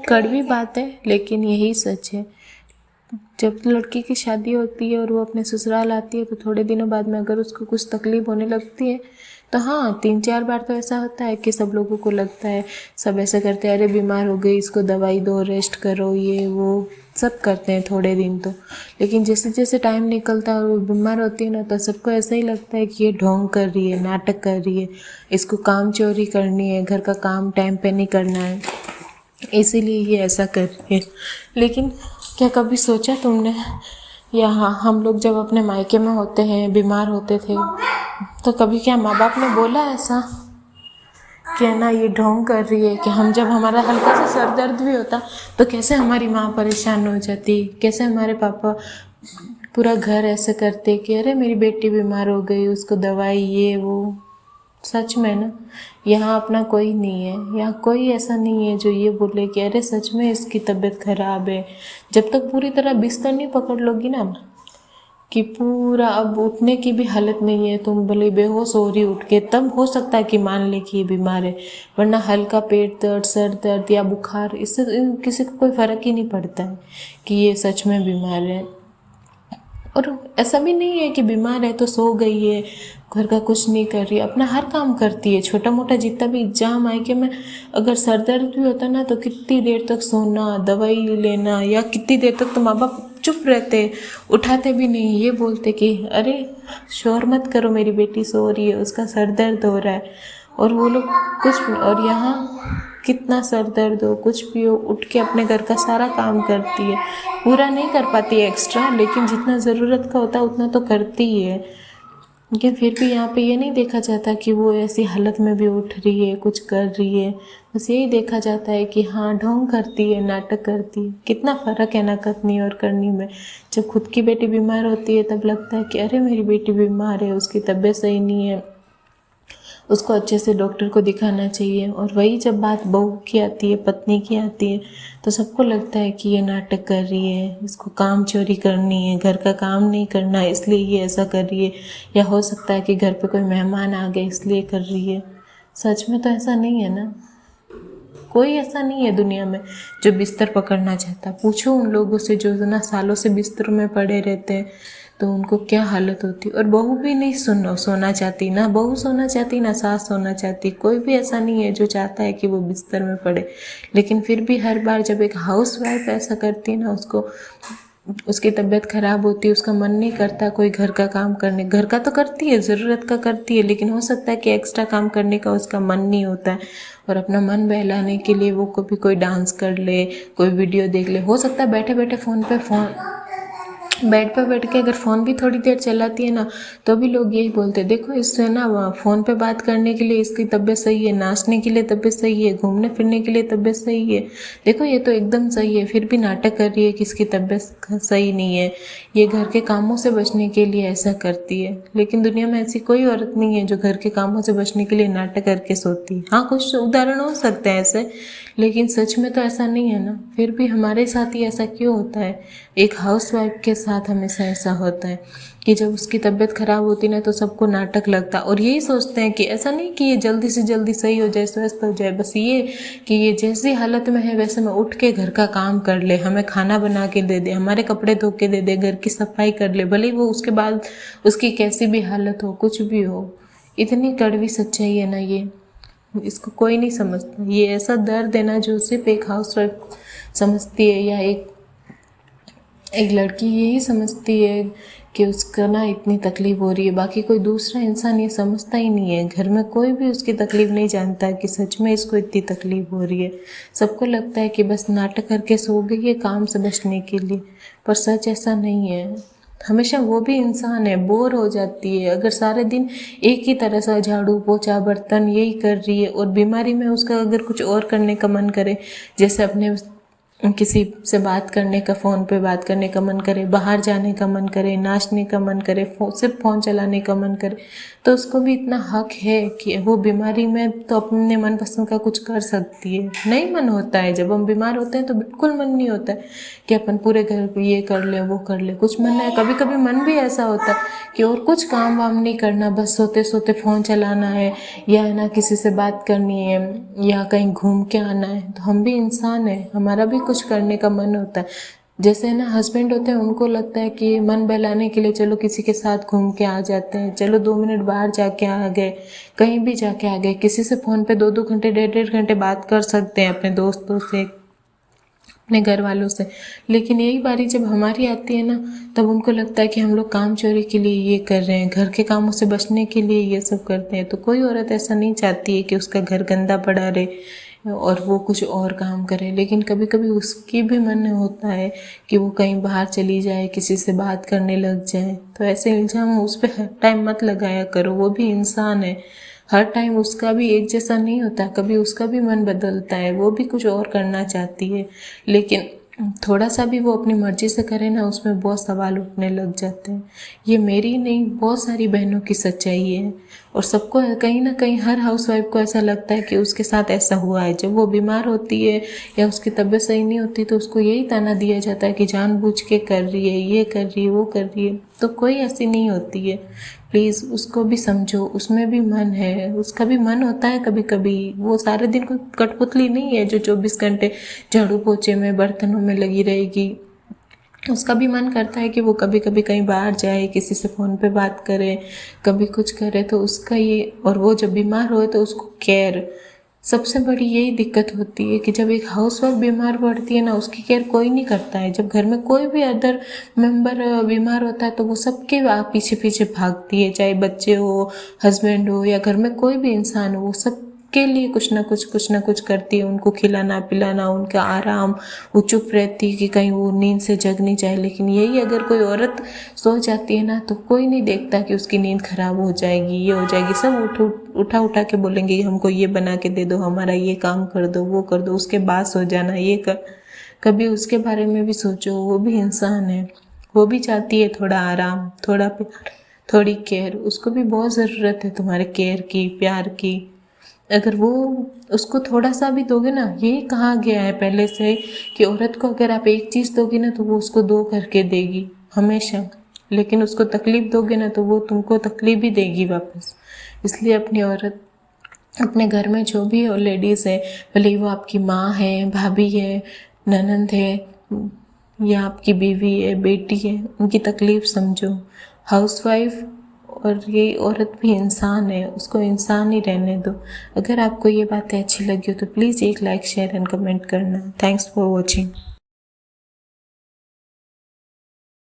कड़वी बात है लेकिन यही सच है। जब लड़की की शादी होती है और वो अपने ससुराल आती है तो थोड़े दिनों बाद में अगर उसको कुछ तकलीफ होने लगती है तो हाँ 3-4 बार तो ऐसा होता है कि सब लोगों को लगता है, सब ऐसा करते हैं, अरे बीमार हो गई इसको दवाई दो, रेस्ट करो, ये वो सब करते हैं थोड़े दिन तो। लेकिन जैसे जैसे टाइम निकलता है और वो बीमार होती है ना तो सबको ऐसा ही लगता है कि ये ढोंग कर रही है, नाटक कर रही है, इसको काम चोरी करनी है, घर का काम टाइम पे नहीं करना है, इसीलिए ये ऐसा कर रही है। लेकिन क्या कभी सोचा तुमने, यहाँ हम लोग जब अपने मायके में होते हैं, बीमार होते थे, तो कभी क्या माँ बाप ने बोला ऐसा कि ना ये ढोंग कर रही है? कि हम जब हमारा हल्का सा सर दर्द भी होता तो कैसे हमारी माँ परेशान हो जाती, कैसे हमारे पापा पूरा घर ऐसे करते कि अरे मेरी बेटी बीमार हो गई, उसको दवाई ये वो। सच में ना, यहाँ अपना कोई नहीं है, यहाँ कोई ऐसा नहीं है जो ये बोले कि अरे सच में इसकी तबीयत खराब है। जब तक पूरी तरह बिस्तर नहीं पकड़ लोगी ना कि पूरा अब उठने की भी हालत नहीं है, तुम भले बेहोश हो रही उठ के, तब हो सकता है कि मान ले कि ये बीमार है, वरना हल्का पेट दर्द, सर दर्द या बुखार, इससे किसी को कोई फ़र्क ही नहीं पड़ता है कि ये सच में बीमार है। और ऐसा भी नहीं है कि बीमार है तो सो गई है, घर का कुछ नहीं कर रही है, अपना हर काम करती है, छोटा मोटा जितना भी। एग्जाम मायके में अगर सर दर्द भी होता ना तो कितनी देर तक सोना, दवाई लेना, या कितनी देर तक तो माँ बाप चुप रहते, उठाते भी नहीं, ये बोलते कि अरे शोर मत करो, मेरी बेटी सो रही है, उसका सर दर्द हो रहा है। और वो लोग कुछ, और यहाँ कितना सर दर्द हो, कुछ भी हो, उठ के अपने घर का सारा काम करती है। पूरा नहीं कर पाती है एक्स्ट्रा, लेकिन जितना ज़रूरत का होता है उतना तो करती ही है। लेकिन फिर भी यहाँ पे ये नहीं देखा जाता कि वो ऐसी हालत में भी उठ रही है, कुछ कर रही है। बस यही देखा जाता है कि हाँ ढोंग करती है, नाटक करती है। कितना फ़र्क है ना करनी और करनी में। जब खुद की बेटी बीमार होती है तब लगता है कि अरे मेरी बेटी बीमार है, उसकी तबीयत सही नहीं है, उसको अच्छे से डॉक्टर को दिखाना चाहिए। और वही जब बात बहू की आती है, पत्नी की आती है, तो सबको लगता है कि ये नाटक कर रही है, इसको काम चोरी करनी है, घर का काम नहीं करना है इसलिए ये ऐसा कर रही है, या हो सकता है कि घर पे कोई मेहमान आ गए इसलिए कर रही है। सच में तो ऐसा नहीं है ना, कोई ऐसा नहीं है दुनिया में जो बिस्तर पकड़ना चाहता। पूछो उन लोगों से जो ना सालों से बिस्तरों में पड़े रहते हैं तो उनको क्या हालत होती। और बहू भी नहीं सोना चाहती, ना बहू सोना चाहती ना सास सोना चाहती, कोई भी ऐसा नहीं है जो चाहता है कि वो बिस्तर में पड़े। लेकिन फिर भी हर बार जब एक हाउस वाइफ ऐसा करती है ना, उसकी तबीयत खराब होती है, उसका मन नहीं करता कोई घर का काम करने, घर का तो करती है, ज़रूरत का करती है, लेकिन हो सकता है कि एक्स्ट्रा काम करने का उसका मन नहीं होता है। और अपना मन बहलाने के लिए वो कभी कोई डांस कर ले, कोई वीडियो देख ले, हो सकता है बैठे बैठे बेड पर बैठ के अगर फ़ोन भी थोड़ी देर चलाती है ना तो भी लोग यही बोलते हैं, देखो इससे ना फ़ोन पे बात करने के लिए इसकी तबीयत सही है, नाचने के लिए तबीयत सही है, घूमने फिरने के लिए तबीयत सही है, देखो ये तो एकदम सही है, फिर भी नाटक कर रही है कि इसकी तबीयत सही नहीं है, ये घर के कामों से बचने के लिए ऐसा करती है। लेकिन दुनिया में ऐसी कोई औरत नहीं है जो घर के कामों से बचने के लिए नाटक करके सोती है। हाँ कुछ उदाहरण हो सकते हैं ऐसे, लेकिन सच में तो ऐसा नहीं है ना। फिर भी हमारे साथ ही ऐसा क्यों होता है, एक हाउसवाइफ के साथ हमेशा ऐसा होता है कि जब उसकी तबीयत खराब होती ना तो सबको नाटक लगता, और यही सोचते हैं कि ऐसा नहीं कि ये जल्दी से जल्दी सही हो जाए, स्वस्थ हो जाए, बस ये कि ये जैसी हालत में है वैसे में उठ के घर का काम कर ले, हमें खाना बना के दे दे, हमारे कपड़े धो के दे दे, घर की सफाई कर ले, भले वो उसके बाद उसकी कैसी भी हालत हो, कुछ भी हो। इतनी कड़वी सच्चाई है ना ये, इसको कोई नहीं समझता। ये ऐसा दर्द है ना जो सिर्फ एक हाउसवाइफ समझती है, या एक लड़की यही समझती है कि उसका ना इतनी तकलीफ़ हो रही है। बाकी कोई दूसरा इंसान ये समझता ही नहीं है, घर में कोई भी उसकी तकलीफ़ नहीं जानता है कि सच में इसको इतनी तकलीफ़ हो रही है। सबको लगता है कि बस नाटक करके सो गई है काम से बचने के लिए, पर सच ऐसा नहीं है। हमेशा वो भी इंसान है, बोर हो जाती है अगर सारे दिन एक ही तरह से झाड़ू पोछा बर्तन यही कर रही है, और बीमारी में उसका अगर कुछ और करने का मन करे, जैसे अपने किसी से बात करने का, फ़ोन पे बात करने का मन करे, बाहर जाने का मन करे, नाचने का मन करे, सिर्फ फ़ोन चलाने का मन करे, तो उसको भी इतना हक है कि वो बीमारी में तो अपने मनपसंद का कुछ कर सकती है। नहीं मन होता है, जब हम बीमार होते हैं तो बिल्कुल मन नहीं होता है कि अपन पूरे घर को ये कर ले वो कर ले। कुछ मन है, कभी कभी मन भी ऐसा होता है कि और कुछ काम वाम नहीं करना, बस सोते सोते फ़ोन चलाना है, या है ना किसी से बात करनी है, या कहीं घूम के आना है। तो हम भी इंसान हैं, हमारा भी कुछ करने का मन होता है। जैसे ना हस्बैंड होते हैं, उनको लगता है कि मन बहलाने के लिए चलो किसी के साथ घूम के आ जाते हैं, चलो 2 मिनट बाहर जाके आ गए, कहीं भी जाके आ गए। किसी से फ़ोन पे 2-2 घंटे 1.5 घंटे बात कर सकते हैं, अपने दोस्तों से, अपने घर वालों से। लेकिन यही बारी जब हमारी आती है ना, तब उनको लगता है कि हम लोग काम चोरी के लिए ये कर रहे हैं, घर के कामों से बचने के लिए ये सब करते हैं। तो कोई औरत ऐसा नहीं चाहती है कि उसका घर गंदा पड़ा रहे और वो कुछ और काम करे। लेकिन कभी कभी उसकी भी मन होता है कि वो कहीं बाहर चली जाए, किसी से बात करने लग जाए। तो ऐसे इल्ज़ाम उस पर हर टाइम मत लगाया करो, वो भी इंसान है। हर टाइम उसका भी एक जैसा नहीं होता, कभी उसका भी मन बदलता है, वो भी कुछ और करना चाहती है। लेकिन थोड़ा सा भी वो अपनी मर्जी से करे ना, उसमें बहुत सवाल उठने लग जाते हैं। ये मेरी नहीं, बहुत सारी बहनों की सच्चाई है। और सबको कहीं ना कहीं, हर हाउसवाइफ को ऐसा लगता है कि उसके साथ ऐसा हुआ है। जब वो बीमार होती है या उसकी तबीयत सही नहीं होती, तो उसको यही ताना दिया जाता है कि जानबूझ के कर रही है, ये कर रही है, वो कर रही है। तो कोई ऐसी नहीं होती है। प्लीज़ उसको भी समझो, उसमें भी मन है, उसका भी मन होता है कभी कभी। वो सारे दिन कोई कठपुतली नहीं है जो 24 घंटे झाड़ू पोछे में, बर्तनों में लगी रहेगी। उसका भी मन करता है कि वो कभी कभी कहीं बाहर जाए, किसी से फ़ोन पे बात करे, कभी कुछ करे। तो उसका ये, और वो जब बीमार हो तो उसको केयर, सबसे बड़ी यही दिक्कत होती है कि जब एक हाउसवाइफ बीमार पड़ती है ना, उसकी केयर कोई नहीं करता है। जब घर में कोई भी अदर मेंबर बीमार होता है तो वो सबके पीछे पीछे भागती है, चाहे बच्चे हो, हस्बैंड हो, या घर में कोई भी इंसान हो, वो सब के लिए कुछ ना कुछ करती है। उनको खिलाना पिलाना, उनका आराम, वो चुप रहती है कि कहीं वो नींद से जग नहीं जाए। लेकिन यही अगर कोई औरत सो जाती है ना, तो कोई नहीं देखता कि उसकी नींद खराब हो जाएगी, ये हो जाएगी। सब उठा के बोलेंगे हमको ये बना के दे दो, हमारा ये काम कर दो, वो कर दो, उसके बाद सो जाना, ये कर। कभी उसके बारे में भी सोचो, वो भी इंसान है, वो भी चाहती है थोड़ा आराम, थोड़ा प्यार, थोड़ी केयर। उसको भी बहुत ज़रूरत है तुम्हारे केयर की, प्यार की। अगर वो उसको थोड़ा सा भी दोगे ना, यही कहा गया है पहले से कि औरत को अगर आप एक चीज़ दोगे ना, तो वो उसको 2 करके देगी हमेशा। लेकिन उसको तकलीफ़ दोगे ना, तो वो तुमको तकलीफ़ भी देगी वापस। इसलिए अपनी औरत, अपने घर में जो भी लेडीज़ है, भले वो आपकी माँ है, भाभी है, ननंद है, या आपकी बीवी है, बेटी है, उनकी तकलीफ़ समझो। हाउसवाइफ और ये औरत भी इंसान है, उसको इंसान ही रहने दो। अगर आपको ये बातें अच्छी लगी हो तो प्लीज़ एक लाइक, शेयर एंड कमेंट करना। Thanks for watching.